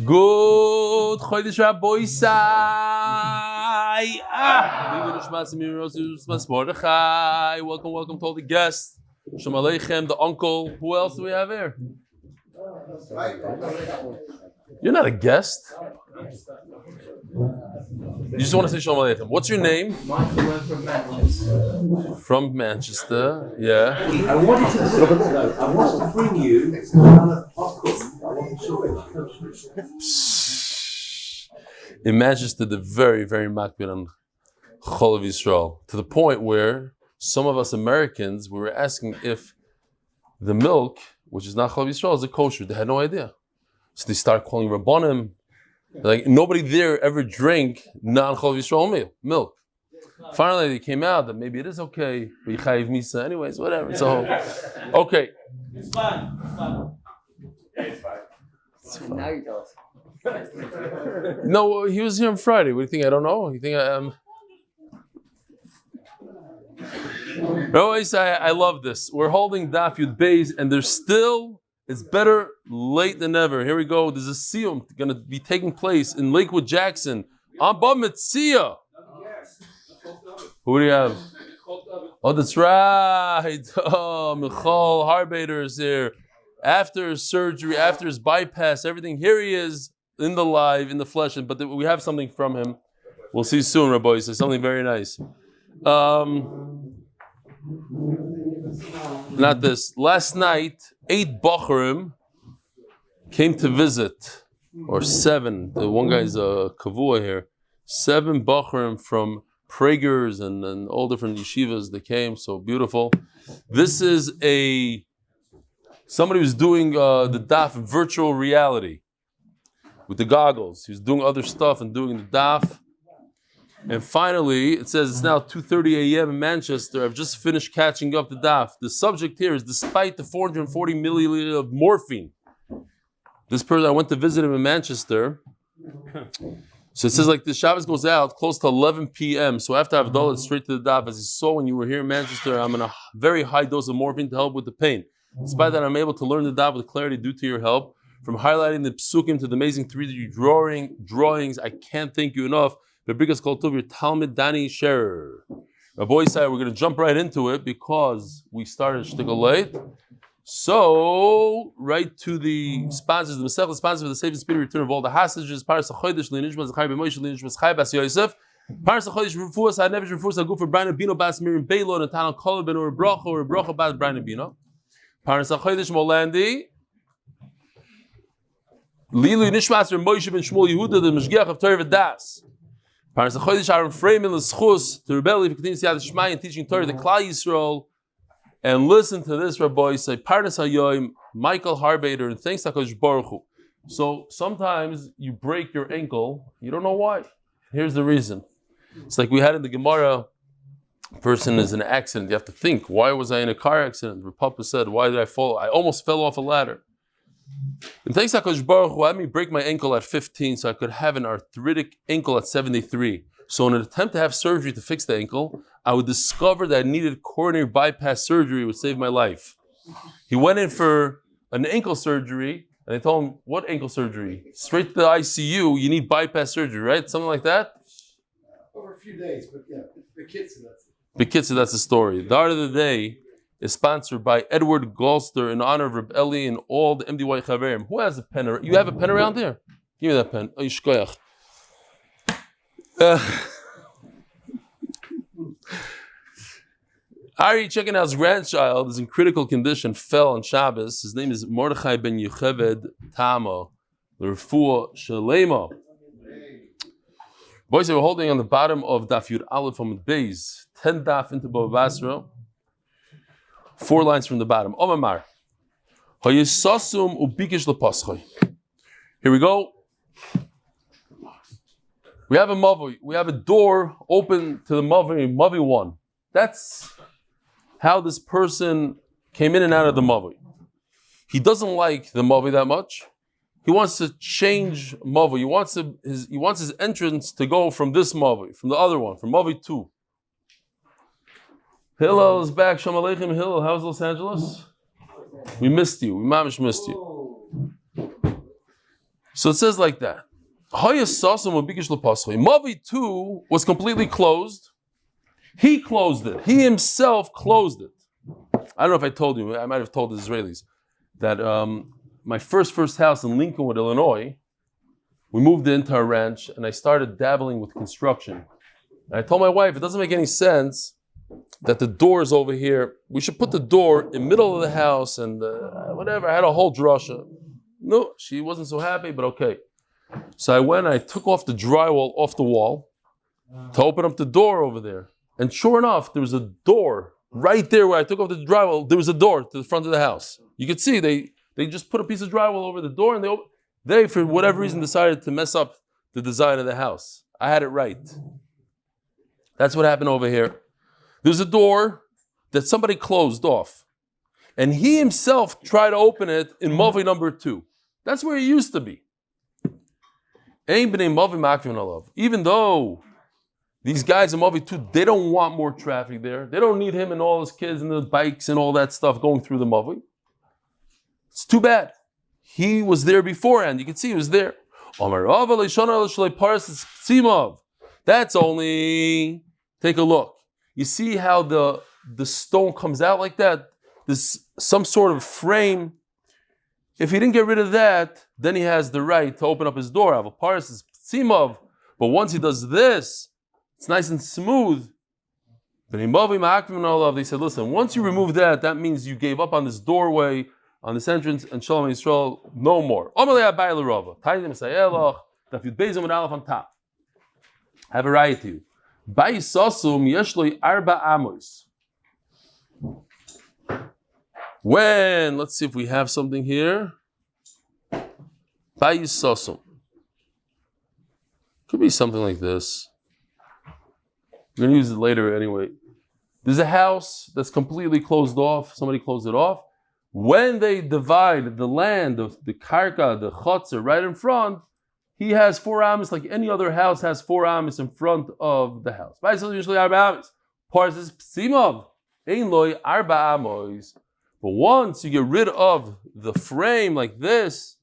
Good Chodesh Rabbi Sai. Liluy nishmas Miriam nishmas Mordechai. Welcome to all the guests. Shalom Aleichem, the uncle. Who else do we have here? You're not a guest. You just want to say Shalom Aleichem. What's your name? Michael from Manchester. From Manchester, yeah. I wanted to bring you In Manchester, they're very, very makbid on Chol of Yisrael, to the point where some of us Americans, we were asking if the milk, which is not Chol of Yisrael, is a kosher. They had no idea. So they start calling Rabbanim. Like, nobody there ever drank non-Chol of Yisrael milk. Finally, they came out that maybe it is okay, but you chayiv misa anyways, whatever. So, okay. It's fine. It's fine. Now you tell us. No, he was here on Friday. What do you think? I don't know. You think I am? I love this. We're holding Daf Yud Beis, and there's still, it's better late than never. Here we go. There's a Siyum going to be taking place in Lakewood, Jackson. On Bar Mitzvah. Who do you have? Oh, that's right. Oh, Michal Harbader is here. After his surgery, after his bypass, everything. Here he is in the live, in the flesh. But we have something from him. We'll see soon, Rabbi. So something very nice. Not this. Last night, 8 Bachurim came to visit, or 7. The one guy's a kavua here. 7 Bachurim from Prager's and all different yeshivas that came. So beautiful. This is somebody who's doing the daf in virtual reality with the goggles. He was doing other stuff and doing the daf. And finally, it says it's now 2:30 a.m. in Manchester. I've just finished catching up the daf. The subject here is despite the 440 milliliters of morphine. This person, I went to visit him in Manchester. So it says like the Shabbos goes out close to 11 p.m. So after Havdalah, it's straight to the daf. As you saw when you were here in Manchester, I'm on a very high dose of morphine to help with the pain. Despite that, I'm able to learn the daf with clarity due to your help. From highlighting the psukim to the amazing 3D drawings, I can't thank you enough. The biggest call to your Talmud Dani Scherer. Rabbi said we're going to jump right into it because we started shtickle late. So, right to the sponsors, the Masechah sponsors for the safe and speedy return of all the hostages. Paras Chodesh, nishmas, Zechariah ben Moshe, nishmas, Chai bas Yosef. Paras Chodesh, Refuat, hanefesh, Refuat, go for Breina, Bina, bas Miriam, Baila, Netanel, Kalev, or Bracha, bas Breina, Bina. Paras Chodesh, Moe Landy. Liluy, nishmas, R Moshe ben Shmuel Yehuda, the Mashgiach of torah, vodaas. Parents of Chodesh, Ahron Fraiman, l'schus, to rebel, if you continue siyadta and teaching Torah, the Klal Yisrael, and listen to this, Rabbi, say, Parnas hayoim, Michael Harbader, and thanks to HaKadosh Baruch Hu. So sometimes you break your ankle, you don't know why. Here's the reason. It's like we had in the Gemara, a person is in an accident, you have to think, why was I in a car accident? The Papa said, why did I fall? I almost fell off a ladder. And thanks to HaKadosh Baruch Hu, had me break my ankle at 15 so I could have an arthritic ankle at 73. So in an attempt to have surgery to fix the ankle, I would discover that I needed coronary bypass surgery, which would save my life. He went in for an ankle surgery, and they told him, what ankle surgery? Straight to the ICU, you need bypass surgery, right? Something like that? Over a few days, but yeah, the kids, that's it. The kids, that's the story. The art of the day is sponsored by Edward Golster in honor of Reb Eli and all the MDY Chaverim. Who has a pen? You have a pen around there? Give me that pen. Oh, yishkoyach. Ari checking out his grandchild is in critical condition, fell on Shabbos. His name is Mordechai ben Yocheved Tamo. The Refuat Shalema. Boys, we're holding on the bottom of Daf Yud Aleph Amud Beis, 10 daf into Bava Basra. 4 lines from the bottom. Omamar. Hayisasum ubikish lepaschai. Here we go. We have a mavi. We have a door open to the mavi 1. That's how this person came in and out of the mavi. He doesn't like the mavi that much. He wants to change mavi. He wants his entrance to go from this mavi, from the other one, from mavi 2. Hillel is back. Shalom Aleichem, Hillel. How's Los Angeles? We missed you. We mamish missed you. So it says like that. Mavi 2 was completely closed. He closed it. He himself closed it. I don't know if I told you, I might have told the Israelis, that my first house in Lakewood, Illinois, we moved into a ranch and I started dabbling with construction. And I told my wife, it doesn't make any sense that the door is over here. We should put the door in the middle of the house and whatever. I had a whole drasha. No, she wasn't so happy, but okay. So I went and I took off the drywall off the wall to open up the door over there. And sure enough, there was a door right there where I took off the drywall. There was a door to the front of the house. You could see they just put a piece of drywall over the door and they, for whatever reason, decided to mess up the design of the house. I had it right. That's what happened over here. There's a door that somebody closed off. And he himself tried to open it in Mavi number 2. That's where he used to be. Even though these guys in Mavi 2, they don't want more traffic there. They don't need him and all his kids and the bikes and all that stuff going through the Mavi. It's too bad. He was there beforehand. You can see he was there. That's only, take a look. You see how the stone comes out like that? There's some sort of frame. If he didn't get rid of that, then he has the right to open up his door. But once he does this, it's nice and smooth. They said, listen, once you remove that, that means you gave up on this doorway, on this entrance, and Shalom Yisrael, no more. I have a right to you. When, let's see if we have something here. Bayisosum. Could be something like this. We're going to use it later anyway. There's a house that's completely closed off. Somebody closed it off. When they divide the land, the karka, the chotzer right in front, he has 4 amas like any other house has 4 amas in front of the house. Bayisosum usually arba amas. Parses psimov. Ein loy arba amos. But once you get rid of the frame like this,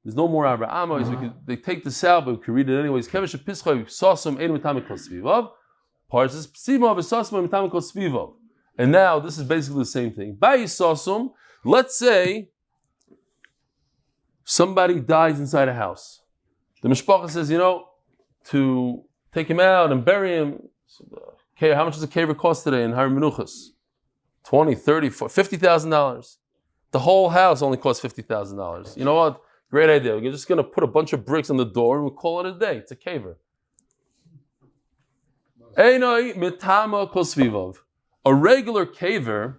there's no more arba amos. They take this out, but we can read it anyways. Kevesh pischa sasum ein mitamikol svivav. Parses psimov sasum mitamikol svivav. And now this is basically the same thing. Bayisosum. Let's say somebody dies inside a house. The mishpacha says, to take him out and bury him. Okay, how much does a caver cost today in Har Menuchas? $20,000, $30,000, $50,000. The whole house only costs $50,000. You know what? Great idea. We're just going to put a bunch of bricks on the door and we'll call it a day. It's a caver. A regular caver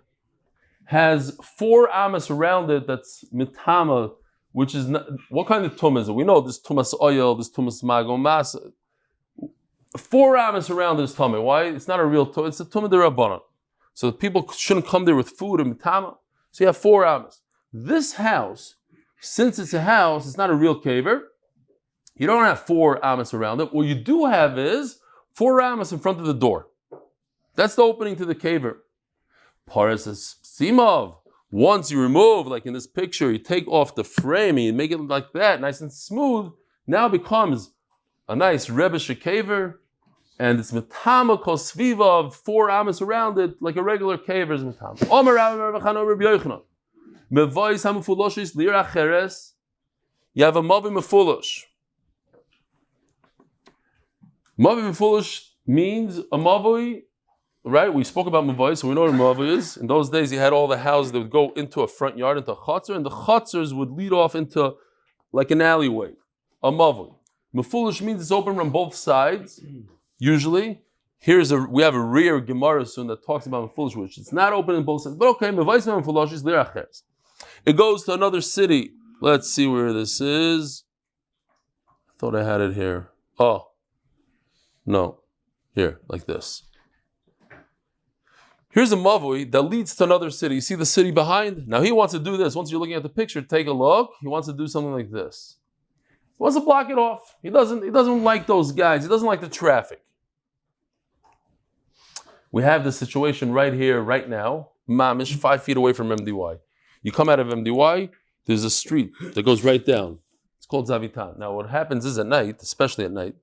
has 4 amas around it that's mitama, which is not, what kind of tum is it? We know this tumas oil, this tumas magomas. 4 amas around this tummy. Why? It's not a real tum. It's a tum derabbanan. So people shouldn't come there with food and mitama. So you have 4 amas. This house, since it's a house, it's not a real caver. You don't have 4 amas around it. What you do have is 4 amas in front of the door. That's the opening to the caver. Paras simov. Once you remove, like in this picture, you take off the frame and you make it like that, nice and smooth. Now it becomes a nice Rebbe caver. And it's mitama kol sviva of 4 amas around it, like a regular caver is mitama. Omer Rabbi Yochanan. Mevois hamufuloshis lir acheres. You have a mavi mefulosh. Mavi mefulosh means a mavi, right? We spoke about mavois, so we know what a mavi is. In those days, you had all the houses that would go into a front yard, into a chotzer, and the chotzers would lead off into like an alleyway. A mavi. Mefulosh means it's open from both sides. Usually, we have a rear Gemara soon that talks about mefulosh, which it's not open in both sides. But okay, mefulosh is lir acheres. It goes to another city. Let's see where this is. I thought I had it here. Oh, no, here, like this. Here's a mavui that leads to another city. You see the city behind? Now he wants to do this. Once you're looking at the picture, take a look. He wants to do something like this. He wants to block it off. He doesn't like those guys. He doesn't like the traffic. We have this situation right here, right now. Mamish, 5 feet away from MDY. You come out of MDY, there's a street that goes right down. It's called zavitan. Now what happens is at night, especially at night,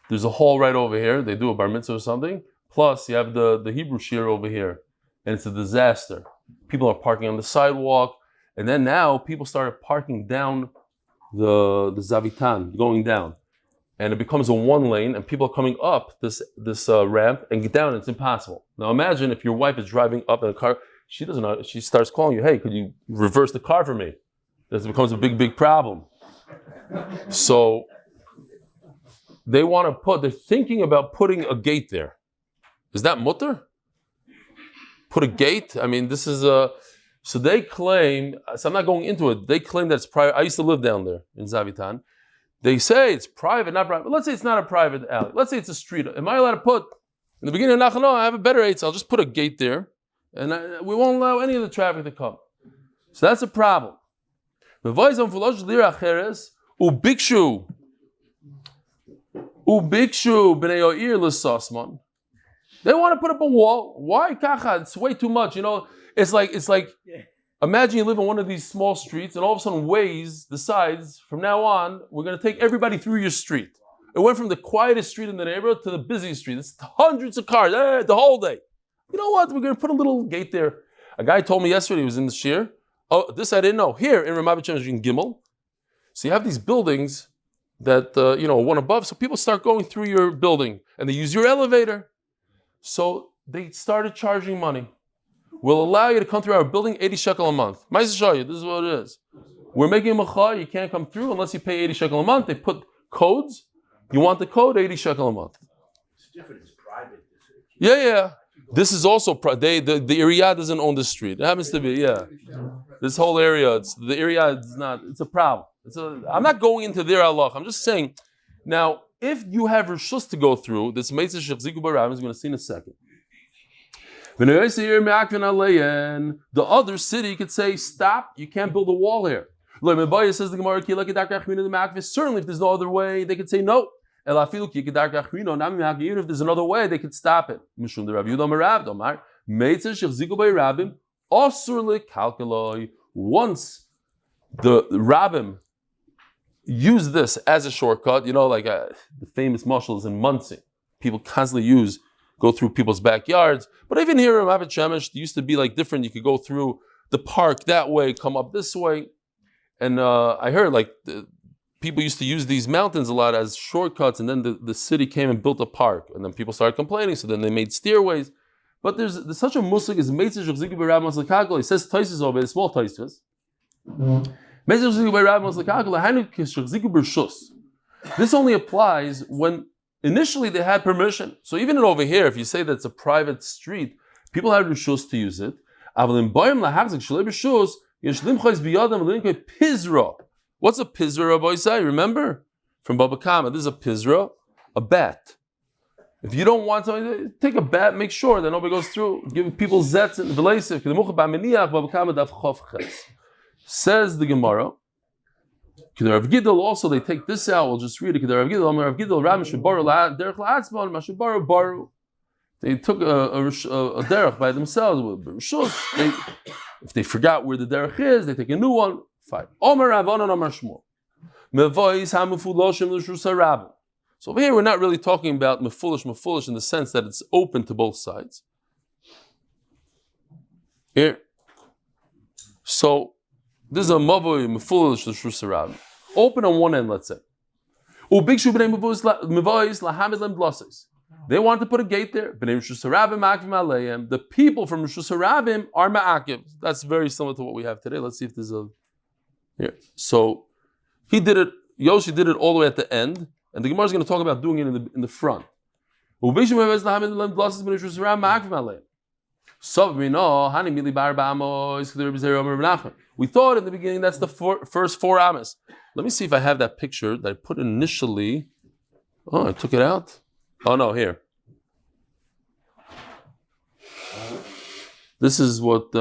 there's a hall right over here. They do a bar mitzvah or something. Plus you have the Hebrew shir over here. And it's a disaster. People are parking on the sidewalk. And then now people started parking down the zavitan, going down. And it becomes a one lane and people are coming up this ramp and get down. It's impossible. Now imagine if your wife is driving up in a car. She doesn't know. She starts calling you, hey, could you reverse the car for me? This becomes a big problem. So they're thinking about putting a gate there. Is that mutter? Put a gate? I mean, this is so they claim, so I'm not going into it, they claim that it's private. I used to live down there in Zavitan. They say it's private, not private. Let's say it's not a private alley. Let's say it's a street. Am I allowed to put, in the beginning of Nachano, I have a better eight, so I'll just put a gate there. And we won't allow any of the traffic to come. So that's a problem. Ubikshu b'nei Yair l'sasman. They want to put up a wall. Why kacha? It's way too much. You know, it's like. Imagine you live on one of these small streets, and all of a sudden Waze decides from now on we're going to take everybody through your street. It went from the quietest street in the neighborhood to the busiest street. It's hundreds of cars the whole day. You know what? We're going to put a little gate there. A guy told me yesterday, he was in the shir. Oh, this I didn't know. Here in Ramat Beit Shemesh in Gimel, so you have these buildings that one above. So people start going through your building, and they use your elevator. So they started charging money. We'll allow you to come through our building 80 shekel a month. This is what it is. We're making a macha. You can't come through unless you pay 80 shekel a month. They put codes. You want the code, 80 shekel a month. It's different. It's private. Yeah. This is also the area doesn't own the street. It happens to be, this whole area. The area is not. It's a problem. I'm not going into their halach. I'm just saying. Now, if you have rishus to go through, this Meitzah Shech Ziku Barav is going to see in a second. The other city could say, stop. You can't build a wall here. Says the Gemara. Certainly, if there's no other way, they could say no. Even if there's another way, they could stop it. Once the rabbim use this as a shortcut, like the famous mashals in Muncie, people constantly go through people's backyards. But even here in Ramat Shemesh, it used to be like different. You could go through the park that way, come up this way. And I heard people used to use these mountains a lot as shortcuts, and then the city came and built a park, and then people started complaining, so then they made stairways. But there's such a muslik as Meitzah Shech Ziku Barav Maslakagel. He says Taisus over it, small Taisus. Meitzah Shech Ziku Barav Maslakagel, hanefesh Shech Ziku B'rshus. This only applies when initially they had permission. So even over here, if you say that it's a private street, people had rishus to use it. What's a pizra, Rabbi Isai? Remember? From Baba Kama. This is a pizra, a bat. If you don't want something, take a bat, make sure that nobody goes through. Give people zets and v'leisiv. Says the Gemara. Rav Gidel also, they take this out. We'll just read it. Rav Gidel, they took a derech by themselves. If they forgot where the derech is, they take a new one. Fine. So over here, we're not really talking about mefulish in the sense that it's open to both sides. Here. So this is a mavoy mefulish l'shus harabim. Open on one end, let's say. They want to put a gate there. The people from Rishus Harabim are ma'akiv. That's very similar to what we have today. Let's see if there's a... Here. So he did it, Yoshi did it all the way at the end, and the Gemara is going to talk about doing it in the front. We thought in the beginning that's the first 4 amas. Let me see if I have that picture that I put initially. Oh, I took it out. Oh no, here. This is what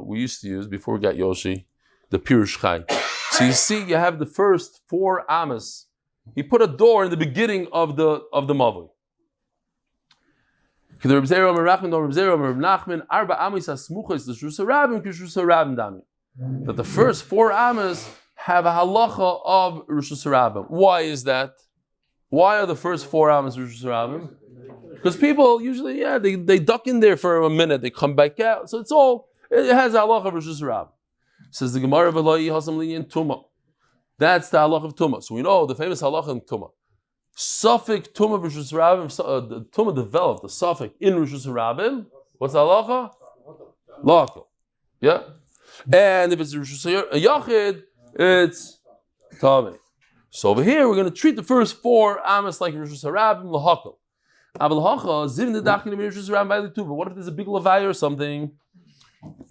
we used to use before we got Yoshi, the Pirush Chai. So you see, you have the first 4 amas. He put a door in the beginning of the mavui. That the first 4 amas have a halacha of Rosh Hashanah. Why is that? Why are the first 4 Amos Rosh Hashanah? Because people usually, they duck in there for a minute, they come back out. So it has a halacha of Rosh Hashanah. Says the Gemara of Eloi Hasam Li in Tumah. That's the halacha of Tumah. So we know the famous halacha in Tumah. Suffix Tumah Rosh Hashanah, the Tumah developed the suffix in Rosh Hashanah. What's the halacha? Lakewood. Yeah. And if it's Rosh Hashanah Yachid, it's Tamei. So over here, we're going to treat the first 4 Amos like Rosh Hashanah Lahakal. But what if there's a big Levaya or something?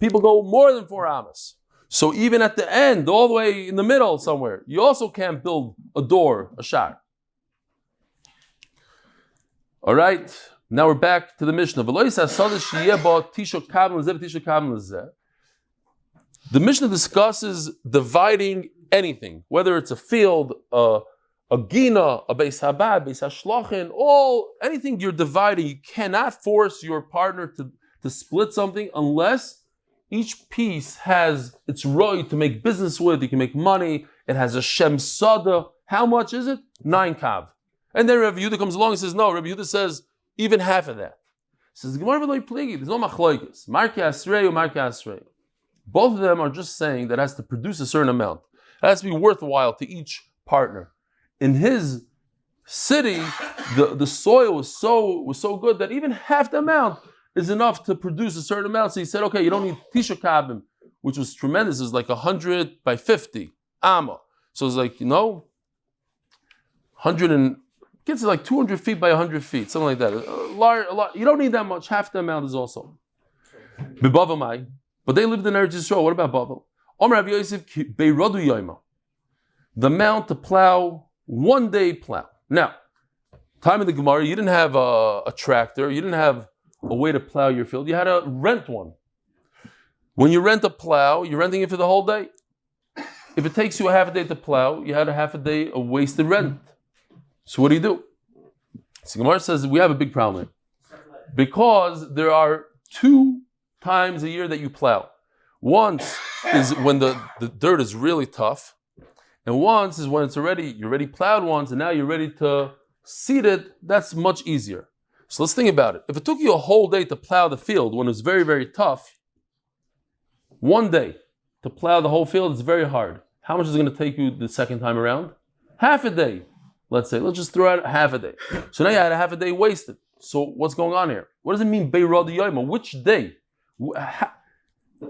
People go more than 4 Amos. So even at the end, all the way in the middle somewhere, you also can't build a door, a shar. All right, now we're back to the Mishnah. The Mishnah discusses dividing anything, whether it's a field, a gina, a beis habad, beis hashlachin, anything you're dividing. You cannot force your partner to split something unless each piece has its right to make business with. You can make money. It has a shem sada. How much is it? 9 kav. And then Rabbi Yehuda comes along and says, no. Rabbi Yehuda says even half of that. He says, there's no machloikis. Marke asrei or marke asrei. Both of them are just saying that it has to produce a certain amount. It has to be worthwhile to each partner. In his city, the soil was so good that even half the amount is enough to produce a certain amount. So he said, okay, you don't need tisha kabim, which was tremendous. It was like 100 by 50 amma. So it's like, 100 and gets like 200 feet by 100 feet, something like that. A lot. You don't need that much. Half the amount is also. But they lived in Eretz Yisrael. What about Bavel? Omer Rav Yosef Beirodu Yoima. The amount to plow, 1 day plow. Now, time in the Gemara, you didn't have a tractor. You didn't have a way to plow your field. You had to rent one. When you rent a plow, you're renting it for the whole day. If it takes you a half a day to plow, you had a half a day of wasted rent. So what do? So Gemara says we have a big problem because there are 2 times a year that you plow. Once is when the dirt is really tough, and once is when you're already plowed once, and now you're ready to seed it. That's much easier. So let's think about it. If it took you a whole day to plow the field when it was very, very tough, 1 day to plow the whole field is very hard. How much is it going to take you the second time around? Half a day. Let's just throw out half a day. So now you had a half a day wasted. So what's going on here? What does it mean, Beirad Yoima? Which day?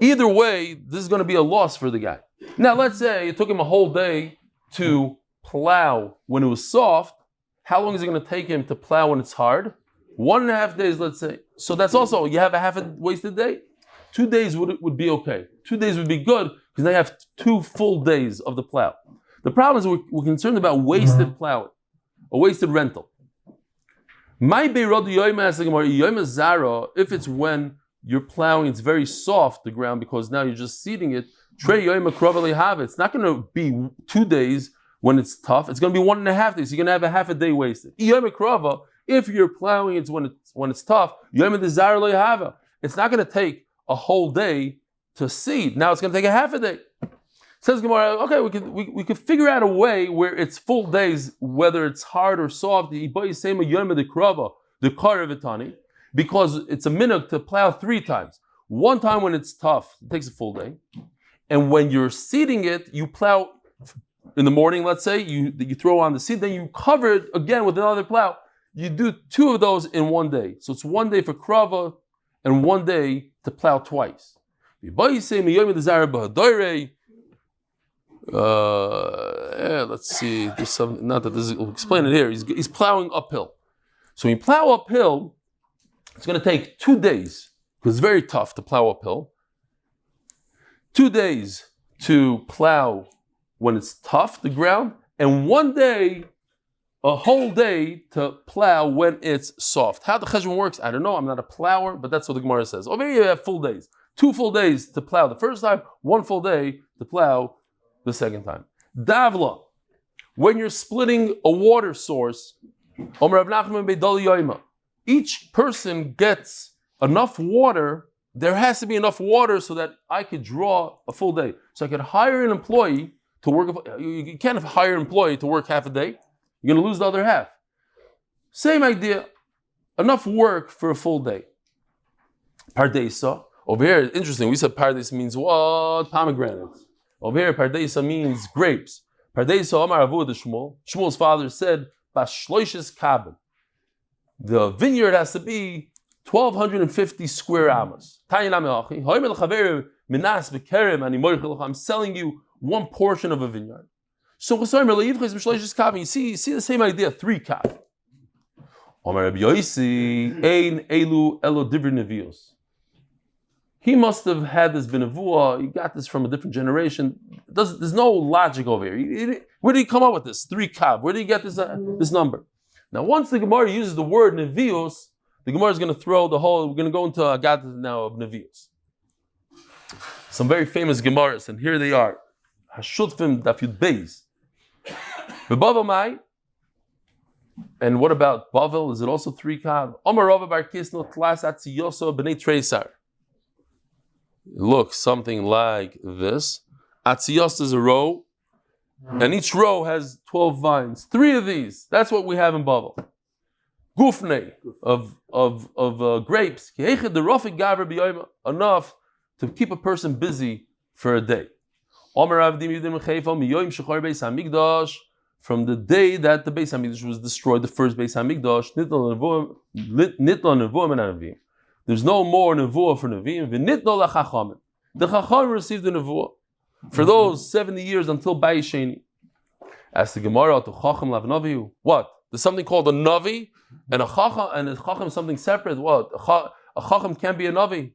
Either way, this is going to be a loss for the guy. Now, let's say it took him a whole day to plow when it was soft. How long is it going to take him to plow when it's hard? 1.5 days, let's say. So that's also, you have a half a wasted day. 2 days would be okay. 2 days would be good because now you have 2 full days of the plow. The problem is we're concerned about wasted plowing, a wasted rental. My Beirad Yoima Zara, if it's when you're plowing, it's very soft, the ground, because now you're just seeding it. It's not going to be 2 days when it's tough. It's going to be 1.5 days. You're going to have a half a day wasted. If you're plowing, it's when it's tough. It's not going to take a whole day to seed. Now it's going to take a half a day. Says Gemara, okay, we could figure out a way where it's full days, whether it's hard or soft. Because it's a minhag to plow 3 times. 1 time when it's tough, it takes a full day. And when you're seeding it, you plow in the morning, let's say, you throw on the seed, then you cover it again with another plow. You do 2 of those in 1 day. So it's 1 day for krava and 1 day to plow twice. Let's see. There's some, not that this is, we'll explain it here. He's plowing uphill. So when you plow uphill, it's going to take 2 days because it's very tough to plow uphill. 2 days to plow when it's tough, the ground, and 1 day, a whole day to plow when it's soft. How the cheshbon works, I don't know. I'm not a plower, but that's what the Gemara says. Over here you have full days. 2 full days to plow the first time, 1 full day to plow the second time. Davla, when you're splitting a water source, each person gets enough water. There has to be enough water so that I could draw a full day. So I could hire an employee to work. You can't hire an employee to work half a day. You're going to lose the other half. Same idea. Enough work for a full day. Pardeisa. Over here, interesting. We said pardeisa means what? Pomegranates. Over here, pardeisa means grapes. Pardeisa Amar Avu de Shmuel. Shmuel's father said, Bashloishes kabin. The vineyard has to be 1,250 square amas. I'm selling you one portion of a vineyard. So you see the same idea, 3 kav. He must have had this benavua. He got this from a different generation. There's no logic over here. Where did he come up with this 3 kav? Where did he get this number? Now, once the Gemara uses the word nevios, the Gemara is going to throw the whole. We're going to go into a gad now of nevios. Some very famous Gemaras, and here they are. Hashutfim Daf Yomi. Bava Mai. And what about Bavel? Is it also 3 kav? Omar Rava Bar Kisno Tlas Atziyoso B'nei Tresar. It looks something like this. Atziyos is a row, and each row has 12 vines. 3 of these. That's what we have in Bavel. Gufnei of grapes. Enough to keep a person busy for a day. From the day that the Beis Hamikdash was destroyed, the first Beis Hamikdash, there's no more nevuah for Nevi'im. The Chacham received the nevuah for those 70 years until Bayis Sheni. As the Gemara to Chacham lav Naviu, what? There's something called a Navi, and a Chacham is something separate. What? A Chacham can't be a Navi.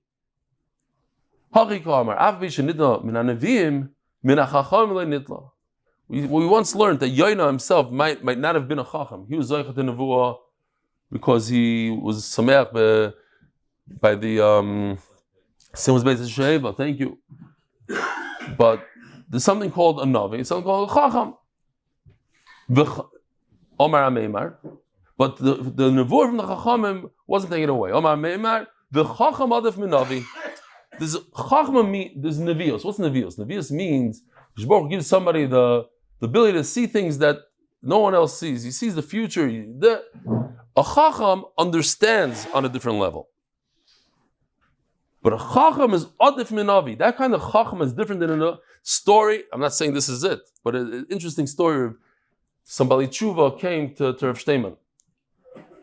We once learned that Yoina himself might not have been a Chacham. He was Zoichet in Nevuah because he was Sameach by the Siyum Beis Sheva. Thank you. But there's something called a Navi, something called a Chacham. Omar Ameimar. But the Nevuah from the Chachamim wasn't taken away. Omar Ameimar, the Chacham Adif min Navi. There's Nevios. What's Nevios? Nevios means Baruch gives somebody the ability to see things that no one else sees. He sees the future. A Chacham understands on a different level. But a Chacham is Adif min Navi. That kind of Chacham is different than a story. I'm not saying this is it, but an interesting story of somebody Tshuva came to Rav Shteiman.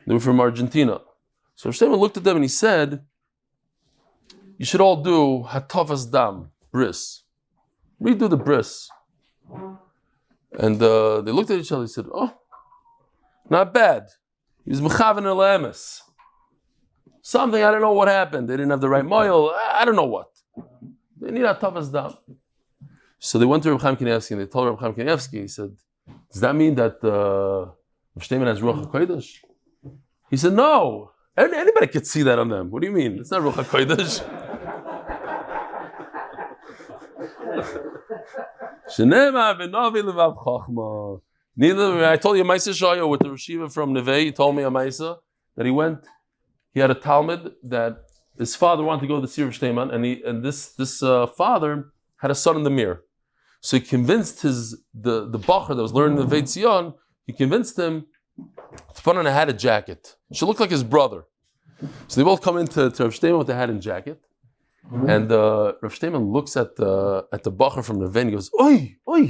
They were from Argentina. So Rav Shteiman looked at them and he said, you should all do Hatavas Dam, bris. Redo the bris. And they looked at each other and said, oh, not bad. He was Mechavan El Emes. Something, I don't know what happened. They didn't have the right moil. I don't know what. They need Hatavas Dam. So they went to Reb Chaim Kanievsky and they told Reb Chaim Kanievsky, he said, does that mean that Rav Shteiman has Ruach HaKodesh? He said, no. Anybody could see that on them. What do you mean? It's not Ruach HaKodesh. Neither, I told you a Maisa Shaya with the Rashiva from Neve. He told me a Maisa that he had a Talmud that his father wanted to go to the Sir Shteiman, and this father had a son in the mirror. So he convinced the Bacher that was learning the Veit Zion, he convinced him to put on a hat and jacket. It should look like his brother. So they both come into Rav Shteiman with the hat and jacket. And Rav Shteiman looks at the Bacher from the van. He goes, "Oi, what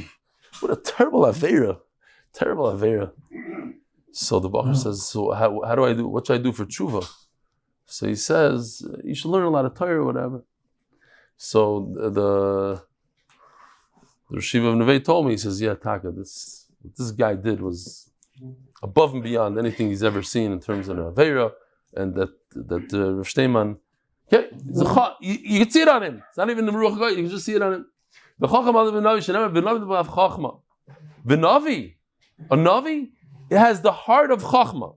a terrible avera, terrible avera." So the Bacher says, "So how do I do? What should I do for tshuva?" So he says, "You should learn a lot of Torah or whatever." So the Rashiva of Neve told me, he says, "Yeah, Taka, what this guy did was above and beyond anything he's ever seen in terms of an avera, and that Rav Shteiman." Okay, you can see it on him. It's not even the Ruach HaKodesh, you can just see it on him. The Chacham of the Navi, a Navi, it has the heart of Chachma.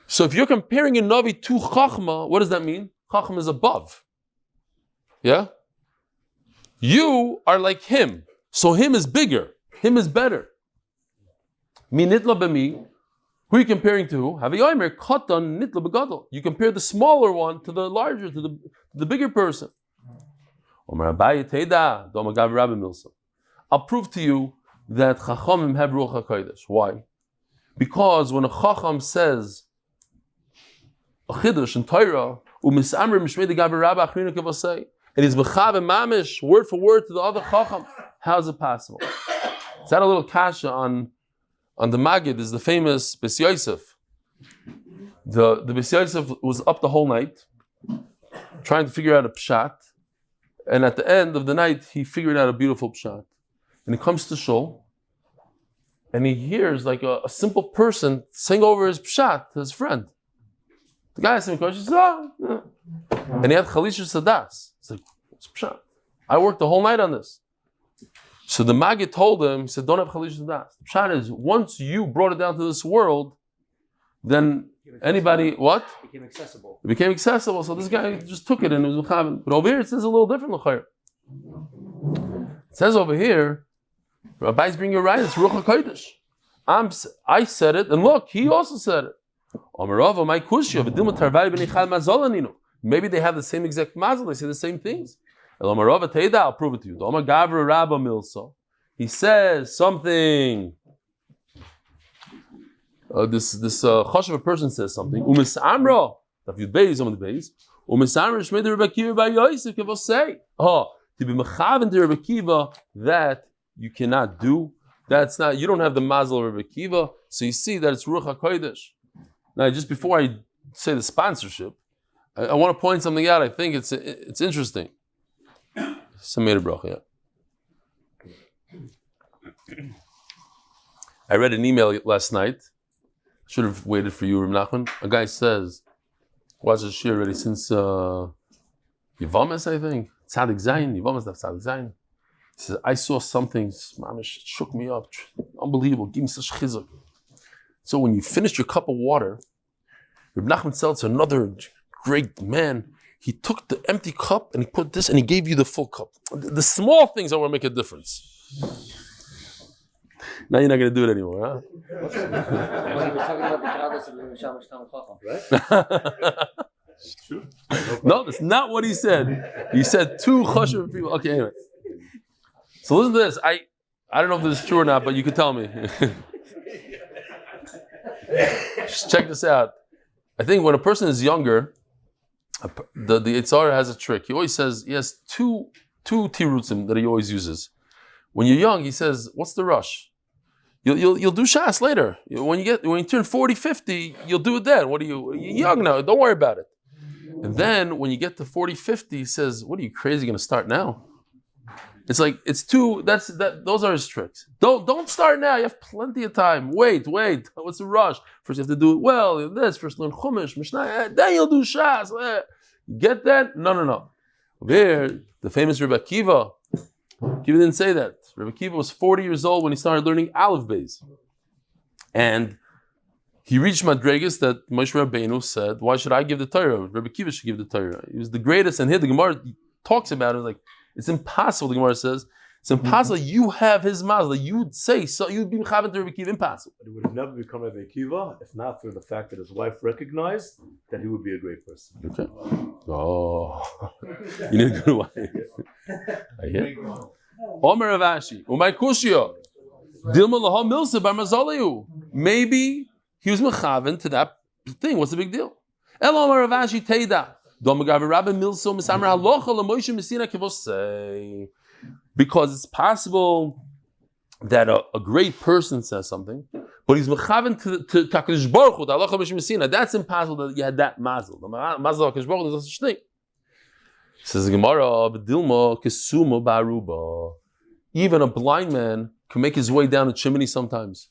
So if you're comparing a Navi to Chachma, what does that mean? Chachma is above. Yeah? You are like him. So him is bigger. Him is better. Minitla b'mi. Who are you comparing to? You compare the smaller one to the larger, to the bigger person. I'll prove to you that Chachamim have Ruach HaKodesh. Why? Because when a Chacham says a Chiddush in Torah, and he's Mechav Mamish, word for word to the other Chacham, how is it possible? It's had a little kasha on the Magid, is the famous Beis Yosef. The Beis Yosef was up the whole night trying to figure out a pshat, and at the end of the night he figured out a beautiful pshat. And he comes to shul, and he hears like a simple person sing over his pshat to his friend. The guy asked him a question, he says, yeah. And he had chalisha sadas. He's like, what's pshat? I worked the whole night on this. So the Maggid told him, he said, don't have chalisha sadas. The pshat is, once you brought it down to this world, then anybody, what? It became accessible. It became accessible, so this guy just took it and it was mechaven. But over here it says a little different, l'chayr. It says over here, Rabbis bring your right, it's Ruach HaKodesh. I said it, and look, he also said it. Maybe they have the same exact mazel, they say the same things. I'll prove it to you. He says something. This chashuv person says something. Umisamra, Daf Yomi, Umisamra shmei de Rebbe Akiva by Yosef kevos say. To be mechaven to Rebbe Akiva, that you cannot do. That's not. You don't have the mazel of Rebbe Akiva, so you see that it's Ruach HaKodesh. Now, just before I say the sponsorship, I want to point something out. I think it's interesting. Some made a bracha. I read an email last night. Should have waited for you, Reb Nachman. A guy says, watch the shir already since Yevamis, I think. Tzadik Zayin, Yevamis Daf Tzadik Zayin. He says, I saw something, mamish, it shook me up. Unbelievable, give me such chizuk. So when you finished your cup of water, Reb Nachman Seltzer, another great man, he took the empty cup and he put this and he gave you the full cup. The small things are what make a difference. Now you're not going to do it anymore, huh? Well, he was talking about the Shabbos of the Shabbos Talmud Chacham, It's true. No, that's not what he said. He said two chashuv people. Okay, anyway. So listen to this. I don't know if this is true or not, but you can tell me. Just check this out. I think when a person is younger, the Yitzhar has a trick. He always says he has two tirutzim that he always uses. When you're young, he says, "What's the rush? You'll do shas later. When you turn 40, 50, you'll do it then. You're young now. Don't worry about it." And then when you get to 40, 50, he says, "What are you crazy going to start now?" It's like it's two. Those are his tricks. Don't start now. You have plenty of time. Wait. What's the rush? First you have to do it well. This first learn chumash, mishnah. Then you'll do shas. Get that? No. Over here, the famous Rebbe Akiva. Akiva didn't say that. Rebbe Akiva was 40 years old when he started learning Aleph Beis, and he reached Madregas that Moshe Rabbeinu said, "Why should I give the Torah? Rebbe Akiva should give the Torah." He was the greatest, and here the Gemara talks about it like. It's impossible, the Gemara says. It's impossible you have his mazel. You would say, so you'd be mechaven to Rebbe Akiva. Impossible. But he would have never become Rebbe Akiva if not for the fact that his wife recognized that he would be a great person. Okay. Oh. You need a good wife. I hear. Omer Ravashi. Umay Kushio. Dilma laha milsa bar mazaliu. Maybe he was mechaven to that thing. What's the big deal? El Omer Ravashi Teida. Because it's possible that a great person says something, but he's mechaven to HaKadosh Baruch Hu, the halacha b'Shem Messina. That's impossible that you had that mazel. The mazel of HaKadosh Baruch Hu, there's no such thing. Says the Gemara, "B'dilma kesuma ba'aruba." Even a blind man can make his way down a chimney sometimes.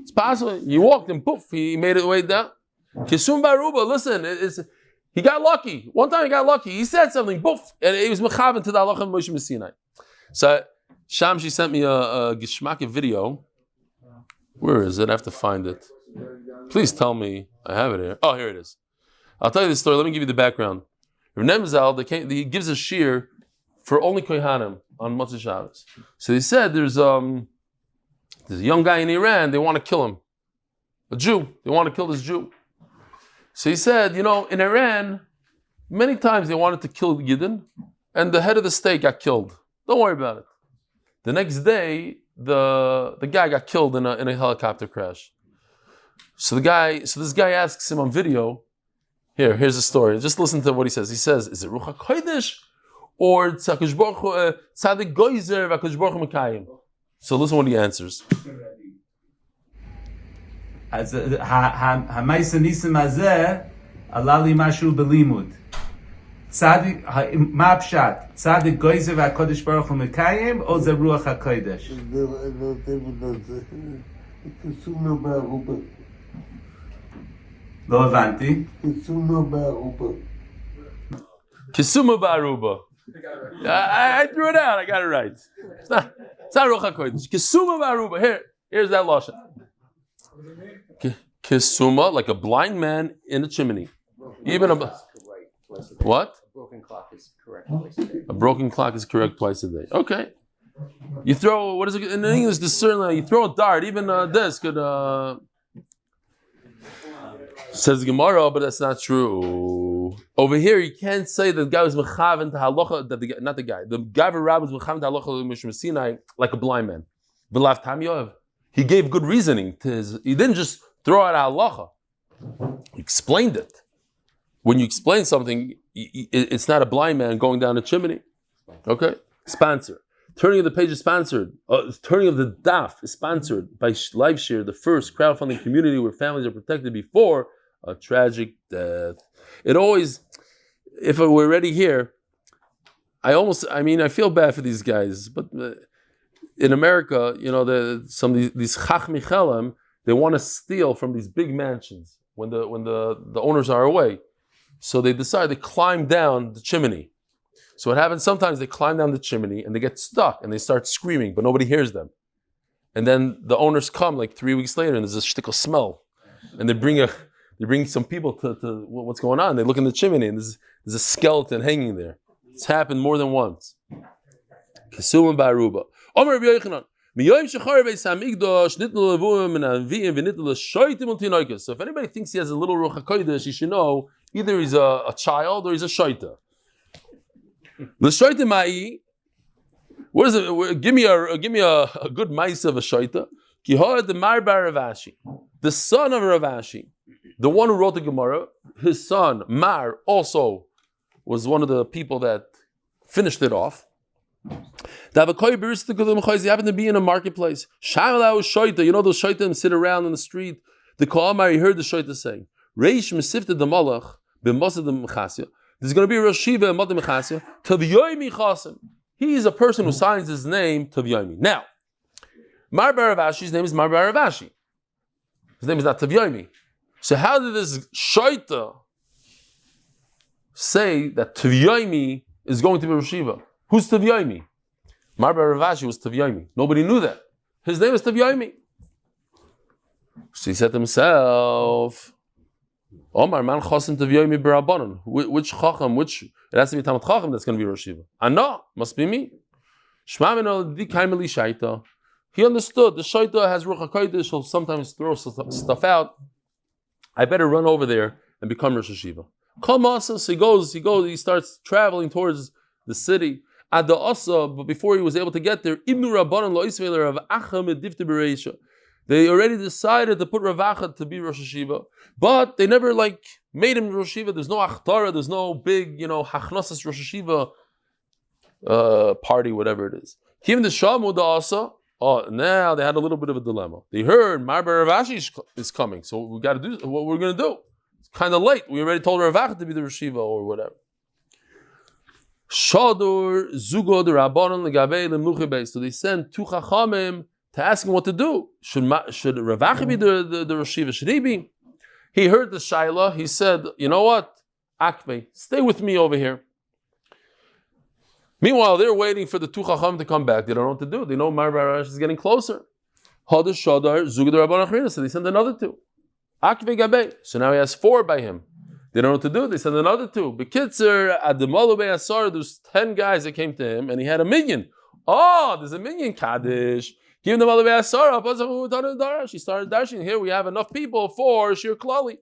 It's possible. You walked and poof, he made it way down. Kesuma ba'aruba. Listen, he got lucky. One time he got lucky. He said something, boof, and he was mechaven to the halacha of Moshe Messinai. So Shamshi sent me a Gishmaki video. Where is it? I have to find it. Please tell me. I have it here. Oh, here it is. I'll tell you the story. Let me give you the background. Rav Nemzal, he gives a shir for only Kohanim on Motzei Shabbos. So he said there's a young guy in Iran, they want to kill him. A Jew. They want to kill this Jew. So he said, in Iran, many times they wanted to kill Yidden, and the head of the state got killed. Don't worry about it. The next day, the guy got killed in a helicopter crash. So this guy asks him on video. Here's the story. Just listen to what he says. He says, "Is it Ruach HaKodesh or Tzaddik Goizer v'Hakadosh Baruch Hu Mekayim?" So listen what he answers. אז המייס הניסים הזה עלה לי משהו בלימוד. צדיק, מה הפשט? צדיק גויזר והקודש ברוך הוא מקיים, או זה רוח הקודש? לא הבנתי. Kisuma Baruba. I threw it out. I got it right. It's not Ruach HaKodesh. Kisuma Baruba. Here's that lashon. Kisuma, like a blind man in a chimney. Even a what? A broken clock is correct twice a day. A broken clock is correct twice a day. Okay. You throw, what is it in English? This certainly you throw a dart. Even this could. Says Gemara, but that's not true. Over here, you can't say that the guy was mechaven to halacha. Not the guy. The guy of Rab was mechaven to halacha mishum Sinai like a blind man. V'lav tam yoav. He gave good reasoning to his. He didn't just throw out halacha. He explained it. When you explain something, it's not a blind man going down a chimney. Okay? Sponsor. Turning of the page is sponsored. Turning of the daf is sponsored by LiveShare, the first crowdfunding community where families are protected before a tragic death. It always, if we're already here, I feel bad for these guys, but in America, some of these Chach Michelim, they want to steal from these big mansions when the owners are away. So they decide to climb down the chimney. So what happens, sometimes they climb down the chimney and they get stuck and they start screaming, but nobody hears them. And then the owners come like 3 weeks later and there's a shtickle smell. And they bring some people to what's going on. They look in the chimney and there's a skeleton hanging there. It's happened more than once. Kesum Baruba. Omer Rabbi Yochanan. So if anybody thinks he has a little Ruach HaKodesh, you should know either he's a child or he's a shaita. L'shaita ma'i. What is it? Give me a good mice of a shaita. Kihar the Mar bar Ravashi, the son of Ravashi, the one who wrote the Gemara. His son Mar also was one of the people that finished it off. He happened to be in a marketplace. Those shaitim sit around in the street. The Kohamar, he heard the shaita saying, Reish Mesifta the Malach, B'Mosad the Mechasya. There's going to be a Rosh Shiva and Mad Mechasya. Tavyomi Chasim. He is a person who signs his name Tavyomi. Now, Mar bar Ravashi's name is Mar bar Ravashi. His name is not Tavyomi. So how did this shaita say that Tavyomi is going to be Rosh Shiva? Who's Tavyomi? Mar bar Ravashi was Tavyomi. Nobody knew that. His name is Tavyomi. So he said to himself, Omar man chosim Tavyomi b'Rabbanan. Which chacham? It has to be Talmid Chacham that's going to be Rosh Shiva. No, must be me. Shema mino di kaimeli shaita. He understood the shaita has Ruach HaKodesh. He'll sometimes throw stuff out. I better run over there and become Rosh Shiva. So he starts traveling towards the city. At the Asa, but before he was able to get there, Ibnu Rabbanan lo Isveiler of Acham Edifte Bereisha. They already decided to put Rav Acha to be Rosh Hashiva, but they never made him Rosh Hashiva. There's no Achtara, there's no big, Hachnosas Rosh Hashiva party, whatever it is. Even the Shamud Asa, now they had a little bit of a dilemma. They heard Mar bar Ravashi is coming, so we got to do what we're going to do. It's kind of late. We already told Rav Acha to be the Rosh Hashiva or whatever. Shadur Zugo the Rabbanon Legabe Lemluche Beis. So they sent two Chachamim to ask him what to do. Should Rav Acha be the Rosh Hashiva? Should he be? He heard the Shaila. He said, "You know what? Akme, stay with me over here." Meanwhile, they're waiting for the two Chachamim to come back. They don't know what to do. They know Mar bar Ravashi is getting closer. Shadur Shadar Zugo the Rabbanon. So they sent another two. Akme Gabe. So now he has four by him. They don't know what to do. They send another two. Bekitzer, at the Moe Landy, there's 10 guys that came to him, and he had a minion. There's a minion Kaddish. Give him the Moe Landy. She started dashing. Here we have enough people for Shir Klali.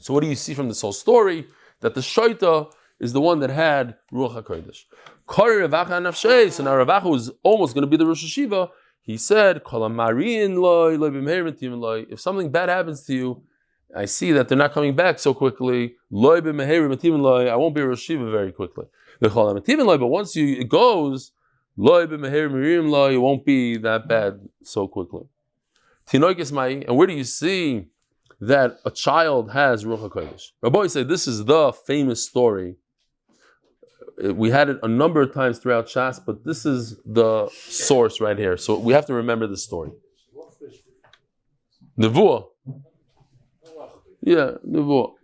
So what do you see from this whole story? That the shaita is the one that had Ruach HaKodesh. So now Rav Acha was almost going to be the Rosh Hashiva. He said, if something bad happens to you, I see that they're not coming back so quickly, I won't be a Rosh Hashiva very quickly. But once it goes, it won't be that bad so quickly. And where do you see that a child has Ruach HaKodesh? Rabbi said this is the famous story. We had it a number of times throughout Shas, but this is the source right here. So we have to remember this story. Nevuah. Yeah, Nevuah.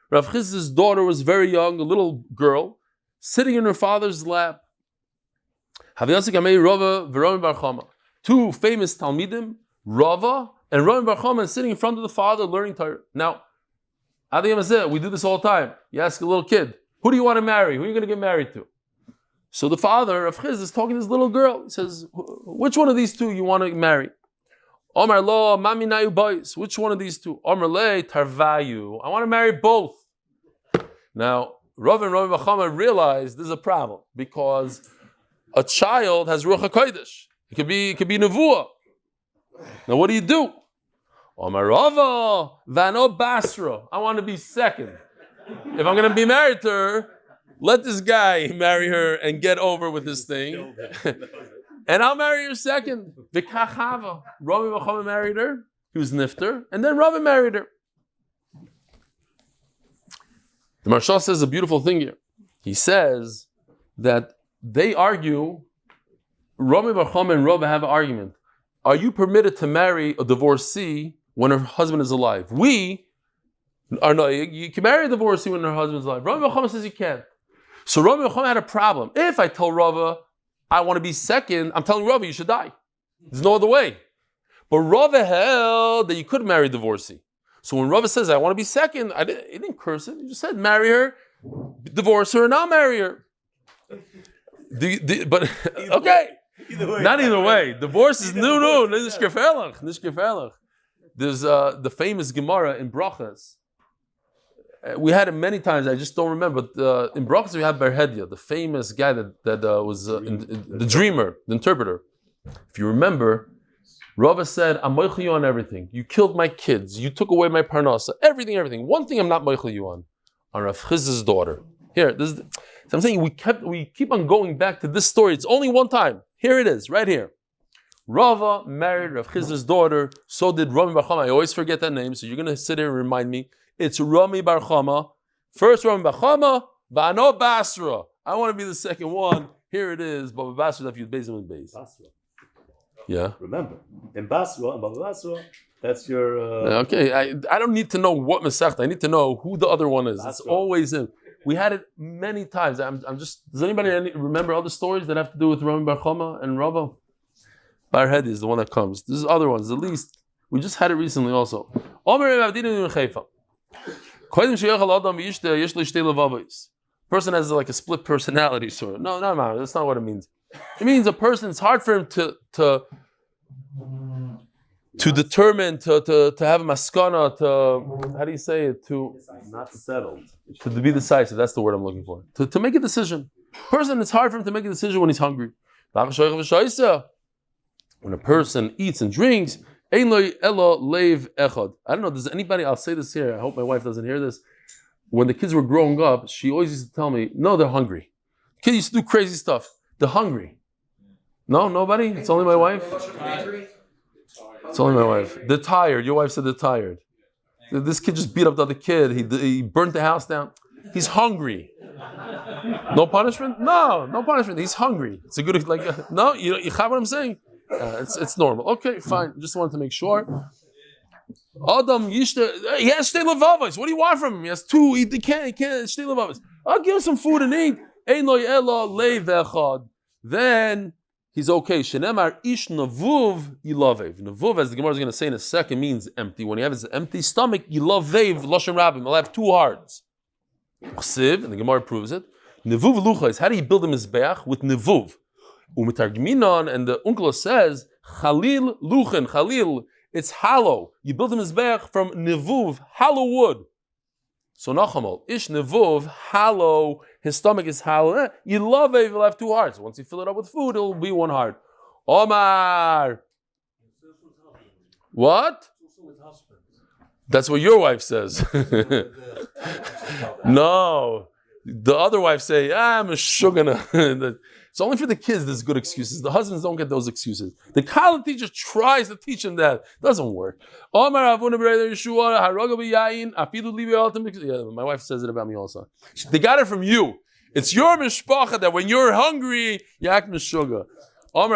Rav Chizda's daughter was very young, a little girl, sitting in her father's lap. Two famous Talmidim, Rava and Rava Bar Chama, sitting in front of the father learning Torah. Now, we do this all the time. You ask a little kid, who do you want to marry? Who are you going to get married to? So the father of Chiz is talking to this little girl. He says, which one of these two you want to marry? Omar lo, mami nayu boys. Which one of these two? Omar le, tarvayu. I want to marry both. Now, Rav and Rav Bachama realized there's a problem because a child has Ruach HaKodesh. It could be Nevuah. Now, what do? Omar Rava, Vano Basra. I want to be second. If I'm going to be married to her, let this guy marry her and get over with this thing. And I'll marry her second. V'kachava. Ravi Bachama married her. He was nifter. And then Ravi married her. The Maharsha says a beautiful thing here. He says that they argue, Ravi Bachama and Ravi have an argument. Are you permitted to marry a divorcee when her husband is alive? We are no. You can marry a divorcee when her husband is alive. Rav Chama says you can't. So Rav Chama had a problem. If I tell Rav I want to be second, I'm telling Rav you should die. There's no other way. But Rav held that you could marry a divorcee. So when Rav says I want to be second, he didn't curse it. He just said marry her, divorce her, and I'll marry her. But okay. Not either way. Divorce is no. Nicht gefährlich. There's the famous Gemara in Brachas. We had it many times. I just don't remember. But in Brachas we have Berhedia, the famous guy that was the dreamer, the interpreter. If you remember, Rava said, "I'm moichel you on everything. You killed my kids. You took away my parnasa. Everything. One thing I'm not moichel you on Rav Chiz's daughter." Here, so I'm saying we keep on going back to this story. It's only one time. Here it is, right here. Rava married Rav Chiz's daughter. So did Rami Bar Chama. I always forget that name, so you're going to sit here and remind me. It's Rami Bar Chama. First Rami Bar Chama, Bano Basra. I want to be the second one. Here it is, Bava Basra, Daf Yomi Beis. Basra. Yeah. Remember, in Basra, and Bava Basra, that's your... Okay, I don't need to know what Masechta. I need to know who the other one is. Basra. It's always him. We had it many times. I'm just. Does anybody remember other stories that have to do with Rami Bar Chama and Rava? Bar Hedi is the one that comes. This is other ones. At least we just had it recently also. Person has like a split personality sort of. No, that's not what it means. It means a person. It's hard for him to determine, to have a maskana, how do you say it? To not settled. To be decisive, that's the word I'm looking for. To make a decision. Person, it's hard for him to make a decision when he's hungry. When a person eats and drinks, I don't know, does anybody, I'll say this here, I hope my wife doesn't hear this. When the kids were growing up, she always used to tell me, no, they're hungry. Kids used to do crazy stuff. They're hungry. No, nobody? It's only my wife? It's only my wife. They're tired. Your wife said they're tired. This kid just beat up the other kid. He burnt the house down. He's hungry. No punishment? No punishment. He's hungry. It's a good, no, you have what I'm saying? It's normal. Okay, fine. Just wanted to make sure. Adam, he has shtei levavos. What do you want from him? He has two. He can't shtei levavos. I'll give him some food and eat. Ein lo ela leiv echad. Then he's okay. Shenemar ish navuv yilavev. Navuv, as the Gemara is going to say in a second, means empty. When you have his empty stomach, yilavev lashon rabbim. He'll have two hearts. Chsiv, and the Gemara proves it. Nevuv luchais. How do you build a mizbeach? With nevuv. Umetargminon, and the Unkla says chalil luchen. Chalil, it's hollow. You build a mizbeach from nevuv, hollow wood. So Nachamol, Ish Nevuv, hollow, his stomach is hollow. You love it, you'll have two hearts. Once you fill it up with food, it'll be one heart. Omar. What? That's what your wife says. No. The other wives say, I'm a shugana. It's only for the kids there's good excuses. The husbands don't get those excuses. The Kalev teacher tries to teach them that. Doesn't work. Yeah, my wife says it about me also. They got it from you. It's your mishpacha that when you're hungry, you act mishuga. But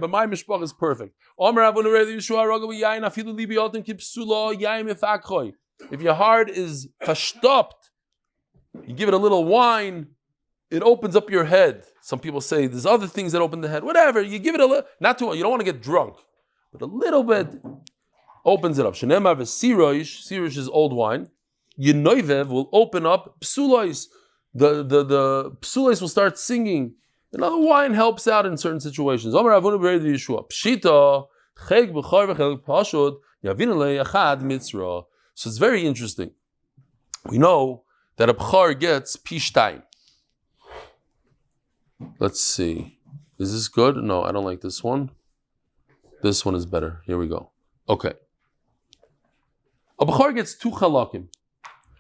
my mishpacha is perfect. If your heart is verstoppt, you give it a little wine, it opens up your head. Some people say there's other things that open the head. Whatever, you give it a little, not too much. You don't want to get drunk, but a little bit opens it up. Shenemar v'siroish is old wine. Yenoivev will open up psulois. The psulois will start singing. Another wine helps out in certain situations. Pshita cheg b'char v'cheg pashut yavin alei achad mitzra. So it's very interesting. We know that a b'char gets pishtayim. Let's see. Is this good? No, I don't like this one. This one is better. Here we go. Okay. A b'char gets 2 chalakim.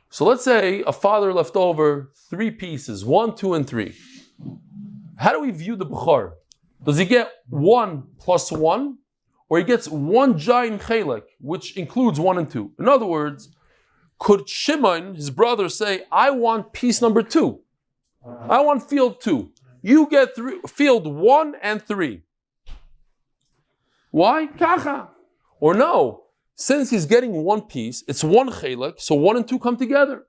So let's say a father left over 3 pieces, 1, 2, and 3. How do we view the b'char? Does he get 1 plus 1? Or he gets 1 giant chelek, which includes 1 and 2? In other words, could Shimon, his brother, say, I want piece number 2. I want field 2. You get field 1 and 3. Why? Kacha. Or no, since he's getting 1 piece, it's 1 chelek, so 1 and 2 come together.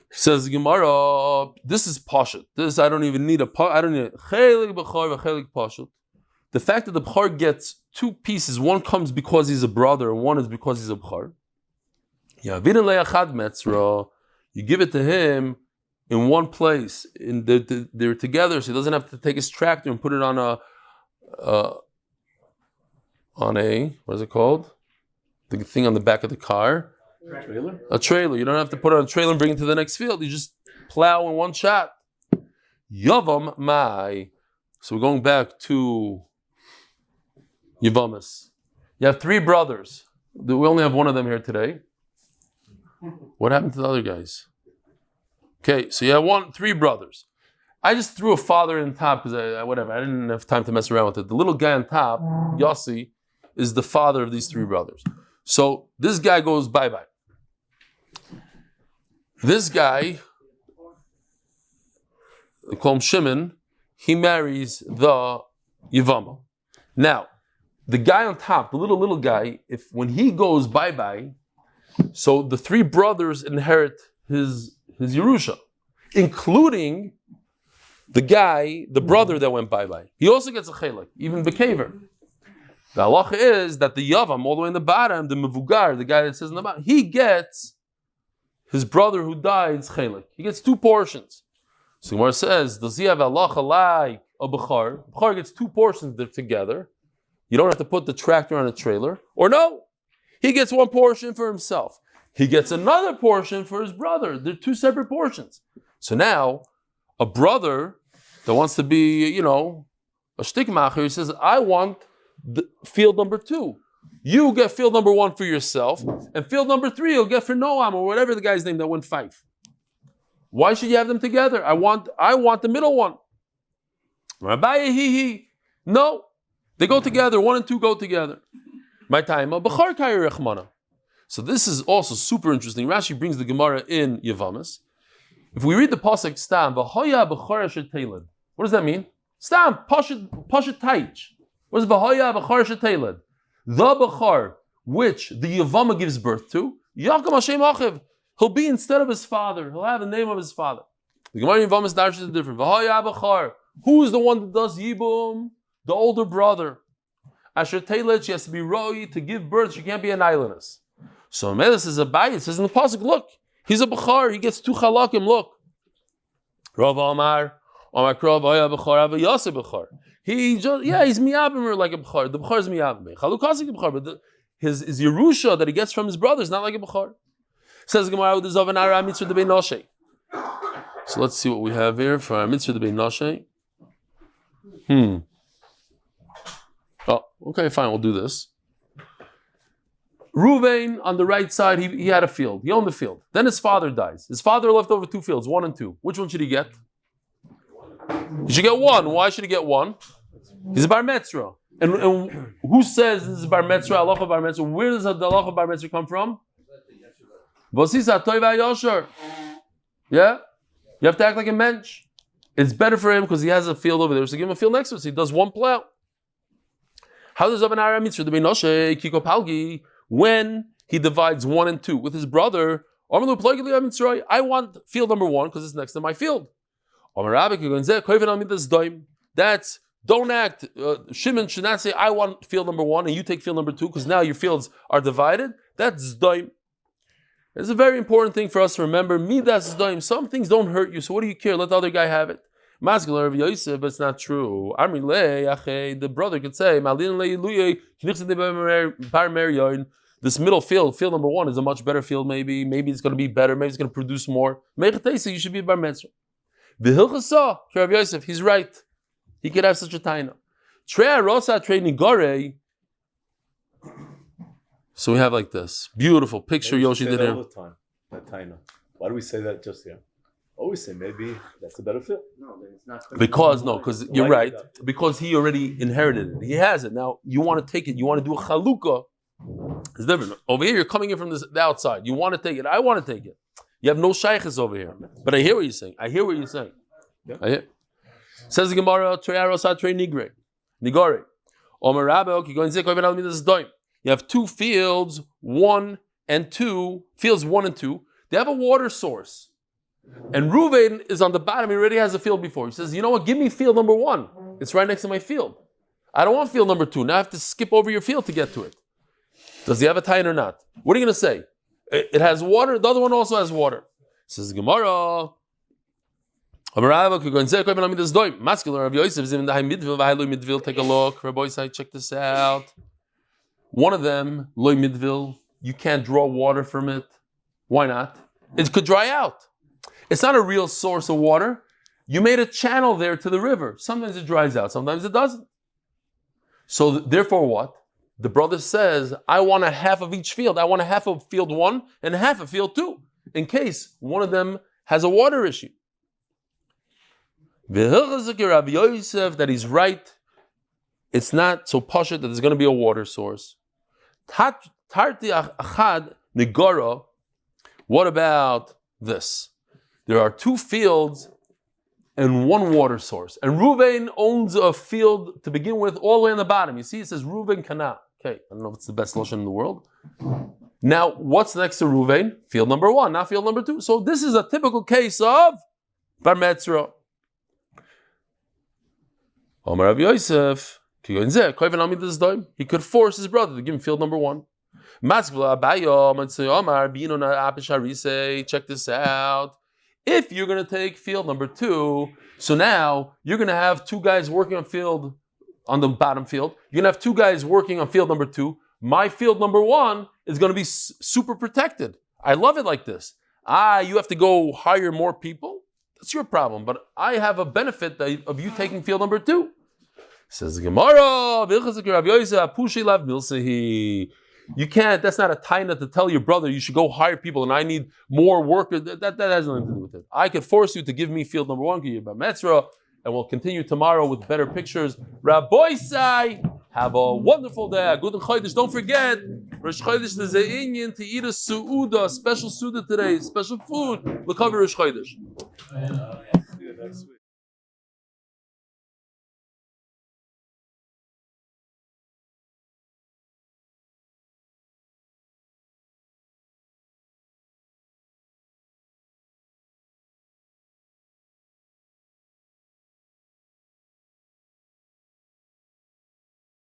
Says Gemara, this is pashut. This I don't even need I don't need it. Chelek b'char v'chelek pashut. The fact that the b'char gets 2 pieces, 1 comes because he's a brother, and 1 is because he's a b'char. You give it to him in one place. They're together, so he doesn't have to take his tractor and put it on a what is it called? The thing on the back of the car. Trailer? A trailer. You don't have to put it on a trailer and bring it to the next field. You just plow in one shot. Yavam mai. So we're going back to Yavamas. You have 3 brothers. We only have one of them here today. What happened to the other guys? Okay, so you have 3 brothers. I just threw a father in top because I didn't have time to mess around with it. The little guy on top, Yossi, is the father of these 3 brothers. So this guy goes bye-bye. This guy, they call him Shimon, he marries the Yavama. Now, the guy on top, the little guy, when he goes bye-bye, so the 3 brothers inherit his Yerusha, including the brother that went bye-bye. He also gets a chelek, even Bekever. The halacha is that the Yavam, all the way in the bottom, the Mevugar, the guy that says in the bottom, he gets his brother who died's chelek. He gets 2 portions. So Gemara says, does he have halacha like a b'char? B'char gets 2 portions together. You don't have to put the tractor on a trailer. Or no, he gets 1 portion for himself. He gets another portion for his brother. They're 2 separate portions. So now, a brother that wants to be, a shtikmacher, he says, I want field number 2. You get field number 1 for yourself, and field number 3 you'll get for Noam, or whatever the guy's name that went 5. Why should you have them together? I want the middle one. Rabbi No. They go together, 1 and 2 go together. My time, b'char kayir rechmana. So this is also super interesting. Rashi brings the Gemara in Yavamas. If we read the pasuk stam, v'hoya b'char sheteled. What does that mean? Stam, pashat taich. What is v'hoya b'char sheteled? The b'char, which the Yavama gives birth to, Yaakam Hashem Achiv. He'll be instead of his father. He'll have the name of his father. The Gemara in Yavamas Darshan is different. V'hoya b'char. Who is the one that does Yibum? The older brother. Asher Teled, she has to be roi to give birth. She can't be an islandess. So Melis is a bayit. It says in the pasuk, look, he's a b'char. He gets 2 chalakim. Look, Rav Amar Krav Aya b'char Ava Yosef b'char. He's miyabim like a b'char. The b'char is miyabim. Chalukasik b'char, but his Yerusha that he gets from his brother is not like a b'char. Says Gemara, "There's of an Ara mitzvah the Bein Noshe." So let's see what we have here for our mitzvah the Bein Noshe. Oh, okay, fine. We'll do this. Reuven on the right side, he had a field. He owned the field. Then his father dies. His father left over 2 fields, 1 and 2. Which one should he get? He should get 1. Why should he get 1? He's a bar mitzvah. And who says this is bar mitzvah? Halacha bar mitzvah. Where does the halacha bar mitzvah come from? Yeah? You have to act like a mensch. It's better for him because he has a field over there. So give him a field next to it. So he does 1 plow. How does Rabban Ara mitzvah the Bein Noshe Kiko Palgi when he divides 1 and 2 with his brother? I want field number 1 because it's next to my field. That's don't act. Shimon should not say I want field number 1 and you take field number 2 because now your fields are divided. That's zdoim. It's a very important thing for us to remember. Midas zdoim. Some things don't hurt you, so what do you care? Let the other guy have it. Mashgiach of Yosef, but it's not true. R Eli, the brother could say, Liluy, this middle field number 1, is a much better field. Maybe it's going to be better. Maybe it's going to produce more. You should be a bar mitzvah. The Hilchasa, Rav Yosef, he's right. He could have such a taina. So we have like this beautiful picture. Yoshi did all the time. That taina. Why do we say that just here? Always say maybe that's a better field. No, it's not. Because you're right. Because he already inherited it. He has it. Now you want to take it. You want to do a chalukah. It's different. Over here, you're coming in from the outside. You want to take it. I want to take it. You have no shaykhs over here. But I hear what you're saying. Yeah. I hear. Says the Gemara, Nigore. You have 2 fields, 1 and 2. Fields 1 and 2. They have a water source. And Reuven is on the bottom. He already has a field before. He says, you know what? Give me field number 1. It's right next to my field. I don't want field number 2. Now I have to skip over your field to get to it. Does he have a tie or not? What are you going to say? It has water. The other one also has water. Says Gemara. Take a look. Rabbi Yosef, check this out. One of them, loy midvil, you can't draw water from it. Why not? It could dry out. It's not a real source of water. You made a channel there to the river. Sometimes it dries out, sometimes it doesn't. So therefore what? The brother says, I want a half of each field. I want a half of field 1 and a half of field 2, in case one of them has a water issue. Rav Yosef, that he's right. It's not so pashut that there's going to be a water source. Tarti achad negara. What about this? There are 2 fields and 1 water source. And Reuven owns a field to begin with all the way on the bottom. You see, it says Reuven Kana. Okay, I don't know if it's the best lashon in the world. Now, what's next to Reuven? Field number 1, not field number 2. So this is a typical case of bar mitzvah. Omar Rav Yosef, he could force his brother to give him field number 1. Check this out. If you're going to take field number 2, so now you're going to have 2 guys working on the bottom field. You're going to have 2 guys working on field number 2. My field number 1 is going to be super protected. I love it like this. You have to go hire more people. That's your problem. But I have a benefit of you taking field number 2. Says Gemara, you can't, that's not a taina to tell your brother you should go hire people and I need more workers. That has nothing to do with it. I could force you to give me field number 1, give you bar mitzvah, and we'll continue tomorrow with better pictures. Rabbi Sai, have a wonderful day. Good Chodesh. Don't forget, Rosh Chodesh, there's an Indian to eat a su'uda, special su'uda today, special food. We'll cover Rosh Chodesh.